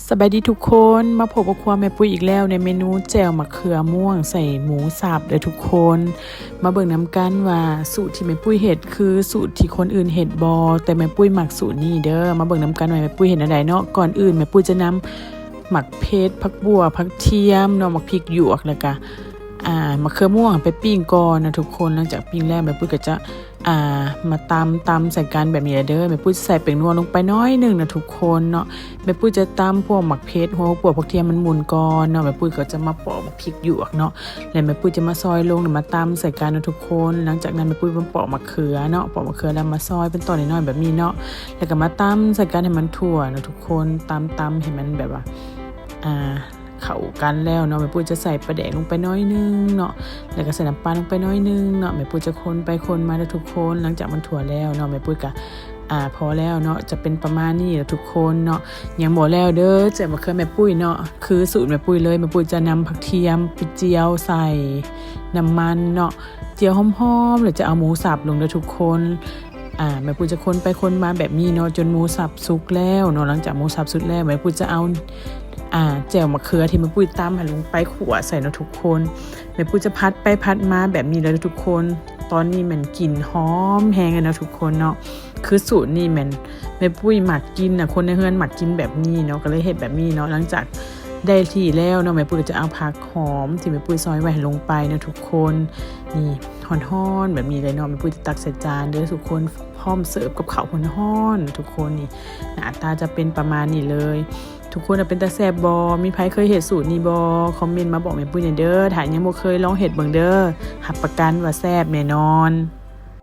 สบายดีทุกคนมาพบกับครัวแม่ปุ้ยอีกแล้วในเมนูแจ่วมะเขือม่วงใส่หมูสับเด้อทุกคนมาเบิ่งน้ำกันว่าสูตรที่แม่ปุ้ยเฮ็ดคือสูตรที่คนอื่นเฮ็ดบ่แต่แม่ปุ้ยมักสูตรนี้เด้อมาเบิ่งน้ำกันว่าแม่ปุ้ยเฮ็ดอันใดเนาะก่อนอื่นแม่ปุ้ยจะนำหมักเพชรผักบัวผักเทียมเนาะหมักพริกหยวกแล้วก็มะเขือม่วงไปปิ้งก่อนนะทุกคนหลังจากปิ้งแล้วแม่ปุ้ยก็จะมาตำใส่กันแบบนี้เด้อแม่ปุ้ยใส่เป็นนัวลงไปน้อยนึงนะทุกคนเนาะแม่ปุ้ยจะตำพวกหมักเพชรหัวปัวพวกเทียมมันหมุนก่อนเนาะแม่ปุ้ยก็จะมาปอกพริกหยวกเนาะแล้วแม่ปุ้ยจะมาซอยลงมาตำใส่กันนะทุกคนหลังจากนั้นแม่ปุ้ยมาปอกมะเขือเนาะปอกมะเขือแล้วมาซอยเป็นตอนน้อยๆแบบนี้เนาะแล้วก็มาตำใส่กันให้มันทั่วนะทุกคนตำให้มันแบบว่าเข้ากันแล้วเนาะแม่ปุ้ยจะใส่ปลาแดกลงไปน้อยนึงเนาะแล้วก็ใส่น้ำปลาลงไปน้อยนึงเนาะแม่ปุ้ยจะคนไปคนมาแล้วทุกคนหลังจากมันทั่วแล้วเนาะแม่ปุ้ยก็พอแล้วเนาะจะเป็นประมาณนี้แล้วทุกคนเนาะยังบ่แล้วเด้อแจ่วมะเขือแม่ปุ้ยเนาะคือสูตรแม่ปุ้ยเลยแม่ปุ้ยจะนำผักเทียมไปเจียวใส่น้ำมันเนาะเจียวหอมๆหรือจะเอาหมูสับลงเด้อทุกคนแม่ปุ้ยจะคนไปคนมาแบบนี้เนาะจนหมูสับสุกแล้วเนาะหลังจากหมูสับสุกแล้วแม่ปุ้ยจะเอาแจ่วมะเขือที่แม่ปุ้ยตำให้ลงไปขั่วใส่เนาะทุกคนแม่ปุ้ยจะพัดไปพัดมาแบบนี้เลยทุกคนตอนนี้มันกลิ่นหอมแห้งเลยนะทุกคนเนาะคือสูตรนี่แม่ปุ้ยหมักกินคนในเฮือนหมักกินแบบนี้เนาะก็เลยเฮ็ดแบบนี้เนาะหลังจากได้ที่แล้วเนาะแม่ปุ้ยก็จะเอาผักหอมที่แม่ปุ้ยซอยไว้ลงไปเนาะทุกคนนี่ฮ้อนๆแบบนี้เลยเนาะแม่ปุ้ยจะตักใส่จานเด้อทุกคนพร้อมเสิร์ฟกับข้าวฮ้อนๆทุกคนนี่หน้าตาจะเป็นประมาณนี้เลยทุกคนเป็นตาแซ่บบมีใครเคยเฮ็ดสูตรนี้บ่คอมเมนต์มาบอกแม่ปุ้ยหน่อยเด้อถ้ายังบ่เคยลองเฮ็ดเบิ่งเด้อรับประกันว่าแซ่บแน่นอน